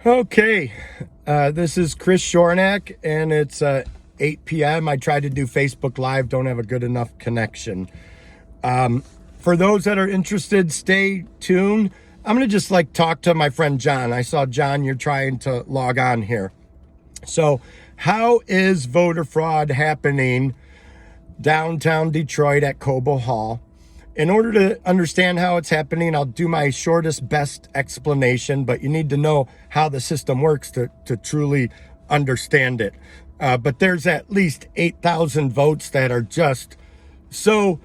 Okay, this is Chris Schornak, and it's 8 p.m. I tried to do Facebook Live, don't have a good enough connection. For those that are interested, stay tuned. I'm going to just talk to my friend John. I saw, John, you're trying to log on here. So how is voter fraud happening downtown Detroit at Cobo Hall? In order to understand how it's happening, I'll do my shortest, best explanation, but you need to know how the system works to truly understand it. But there's at least 8,000 votes that are just so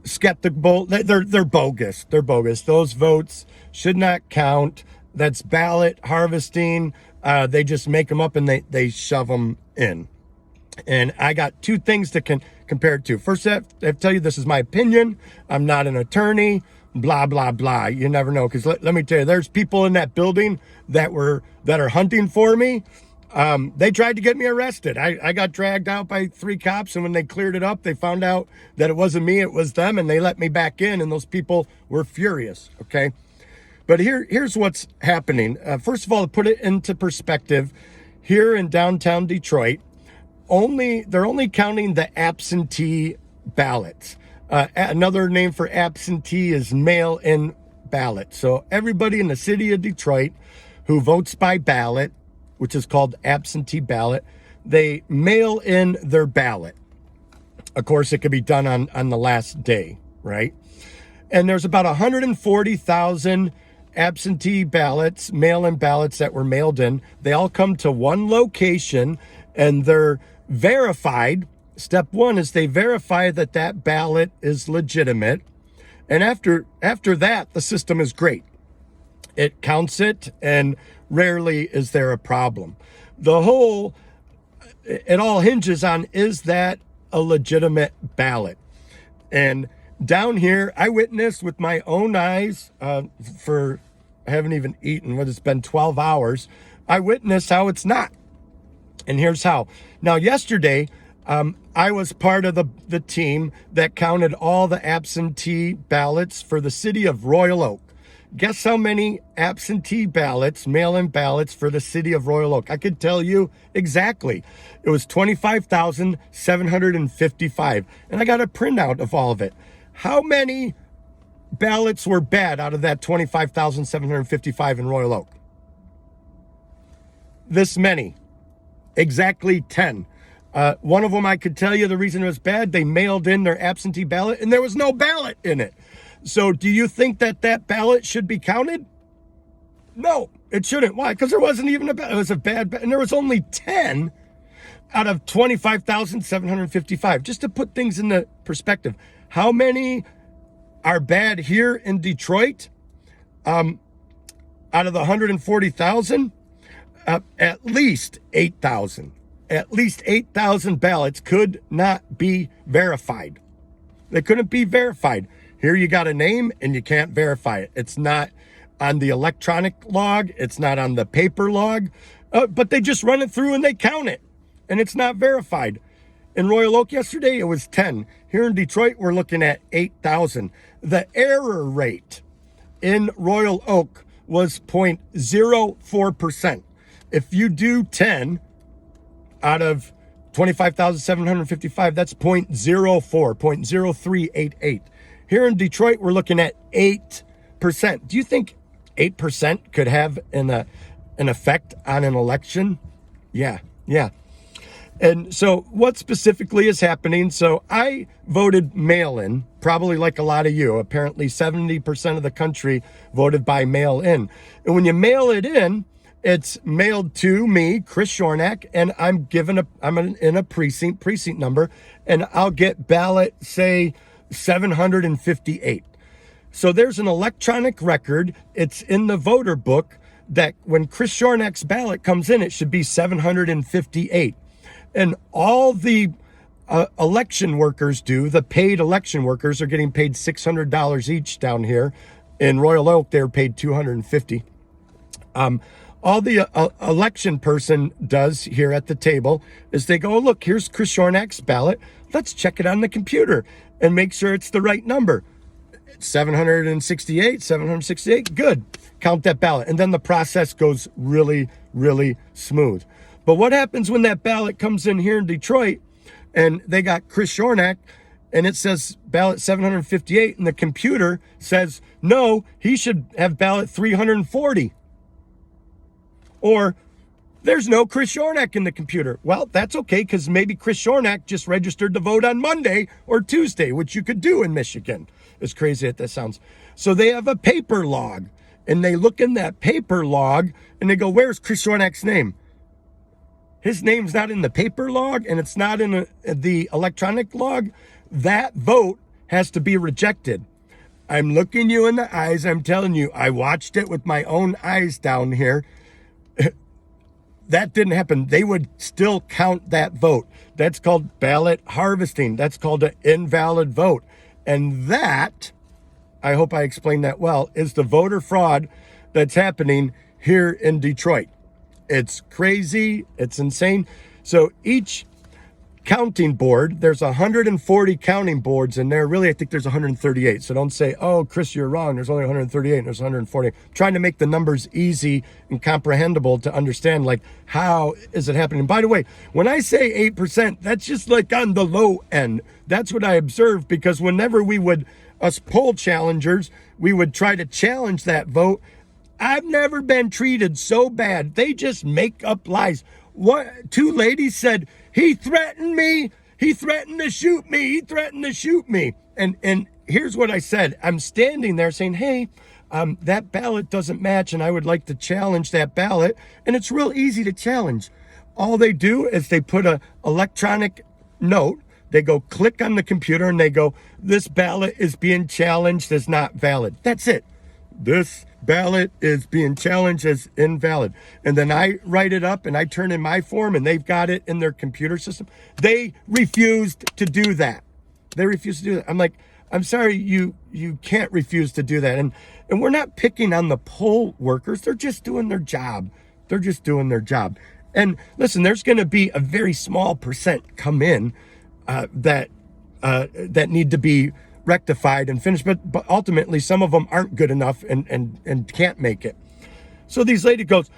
skeptical. They're bogus. They're bogus. Those votes should not count. That's ballot harvesting. They just make them up and they shove them in. And I got two things to compare it to. First, I have to tell you, this is my opinion. I'm not an attorney, blah, blah, blah. You never know. Because let me tell you, there's people in that building that are hunting for me. They tried to get me arrested. I got dragged out by 3 cops. And when they cleared it up, they found out that it wasn't me, it was them. And they let me back in. And those people were furious. Okay. But here's what's happening. First of all, to put it into perspective, here in downtown Detroit, they're only counting the absentee ballots. Another name for absentee is mail-in ballot. So everybody in the city of Detroit who votes by ballot, which is called absentee ballot, they mail in their ballot. Of course, it could be done on the last day, right? And there's about 140,000 absentee ballots, mail-in ballots that were mailed in. They all come to one location and they're verified. Step one is they verify that ballot is legitimate. And after that, the system is great. It counts it, and rarely is there a problem. It all hinges on, is that a legitimate ballot? And down here, I witnessed with my own eyes, I haven't even eaten, it's been 12 hours. I witnessed how it's not. And here's how. Now, yesterday, I was part of the team that counted all the absentee ballots for the city of Royal Oak. Guess how many absentee ballots, mail-in ballots for the city of Royal Oak? I could tell you exactly. It was 25,755. And I got a printout of all of it. How many ballots were bad out of that 25,755 in Royal Oak? This many. Exactly 10. One of them, I could tell you the reason it was bad. They mailed in their absentee ballot and there was no ballot in it. So do you think that ballot should be counted? No, it shouldn't. Why? Because there wasn't even a ballot. It was a bad ballot. And there was only 10 out of 25,755. Just to put things into perspective. How many are bad here in Detroit? Out of the 140,000? At least 8,000. At least 8,000 ballots could not be verified. They couldn't be verified. Here you got a name and you can't verify it. It's not on the electronic log. It's not on the paper log. But they just run it through and they count it. And it's not verified. In Royal Oak yesterday, it was 10. Here in Detroit, we're looking at 8,000. The error rate in Royal Oak was 0.04%. If you do 10 out of 25,755, that's 0.04, 0.0388. Here in Detroit, we're looking at 8%. Do you think 8% could have an effect on an election? Yeah. And so what specifically is happening? So I voted mail-in, probably like a lot of you. Apparently 70% of the country voted by mail-in. And when you mail it in, it's mailed to me, Chris Schornak, and I'm in a precinct number, and I'll get ballot, say, 758. So there's an electronic record. It's in the voter book that when Chris Schornak's ballot comes in, it should be 758. And all the election workers the paid election workers are getting paid $600 each down here. In Royal Oak, they're paid $250. All the election person does here at the table is they go, look, here's Chris Schornak's ballot. Let's check it on the computer and make sure it's the right number. 768, good. Count that ballot. And then the process goes really, really smooth. But what happens when that ballot comes in here in Detroit and they got Chris Schornak and it says ballot 758 and the computer says, no, he should have ballot 340. Or there's no Chris Schornak in the computer. Well, that's okay, because maybe Chris Schornak just registered to vote on Monday or Tuesday, which you could do in Michigan. As crazy as that sounds. So they have a paper log, and they look in that paper log, and they go, where's Chris Schornak's name? His name's not in the paper log, and it's not in the electronic log. That vote has to be rejected. I'm looking you in the eyes. I'm telling you, I watched it with my own eyes down here. That didn't happen. They would still count that vote. That's called ballot harvesting. That's called an invalid vote. And that, I hope I explained that well, is the voter fraud that's happening here in Detroit. It's crazy. It's insane. So each counting board, there's 140 counting boards in there. Really, I think there's 138. So don't say, oh, Chris, you're wrong. There's only 138 and there's 140. I'm trying to make the numbers easy and comprehensible to understand, like, how is it happening? By the way, when I say 8%, that's just like on the low end. That's what I observed, because whenever we would, us poll challengers, we would try to challenge that vote. I've never been treated so bad. They just make up lies. Two ladies said, he threatened me. He threatened to shoot me. He threatened to shoot me. And here's what I said. I'm standing there saying, hey, that ballot doesn't match, and I would like to challenge that ballot. And it's real easy to challenge. All they do is they put a electronic note. They go click on the computer and they go, this ballot is being challenged as not valid. That's it. This ballot is being challenged as invalid. And then I write it up and I turn in my form, and they've got it in their computer system. They refused to do that. They refused to do that. I'm like, I'm sorry, you can't refuse to do that. And we're not picking on the poll workers. They're just doing their job. They're just doing their job. And listen, there's going to be a very small percent come in that need to be rectified and finished, but ultimately some of them aren't good enough and can't make it. So these lady goes,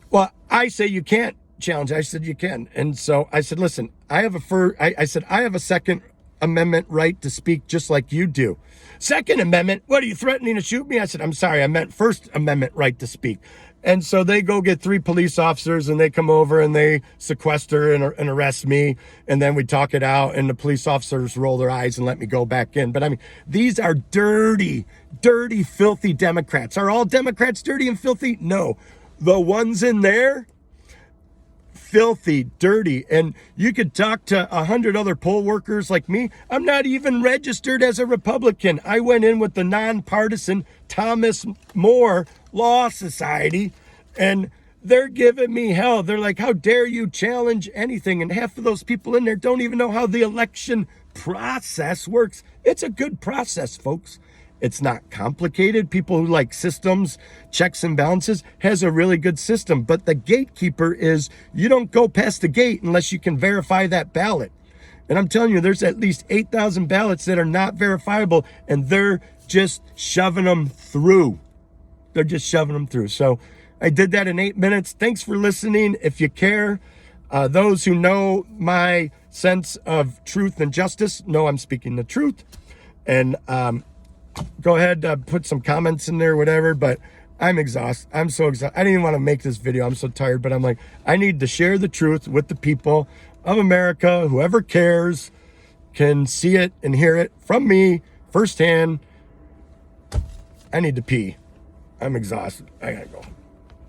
well, I say you can't challenge. I said you can. And so I said, listen, I have a Second Amendment right to speak just like you do. Second Amendment, what, are you threatening to shoot me? I said, I'm sorry, I meant First Amendment right to speak. And so they go get 3 police officers, and they come over and they sequester and arrest me. And then we talk it out, and the police officers roll their eyes and let me go back in. But I mean, these are dirty, dirty, filthy Democrats. Are all Democrats dirty and filthy? No. The ones in there, filthy, dirty. And you could talk to 100 other poll workers like me. I'm not even registered as a Republican. I went in with the nonpartisan Thomas More Law Society, and they're giving me hell. They're like, how dare you challenge anything? And half of those people in there don't even know how the election process works. It's a good process, folks. It's not complicated. People who like systems, checks and balances, has a really good system. But the gatekeeper is, you don't go past the gate unless you can verify that ballot. And I'm telling you, there's at least 8,000 ballots that are not verifiable, and they're just shoving them through. They're just shoving them through. So I did that in 8 minutes. Thanks for listening. If you care, those who know my sense of truth and justice know I'm speaking the truth. And go ahead, put some comments in there, whatever. But I'm exhausted. I'm so exhausted. I didn't even want to make this video. I'm so tired. But I'm like, I need to share the truth with the people of America. Whoever cares can see it and hear it from me firsthand. I need to pee. I'm exhausted. I gotta go.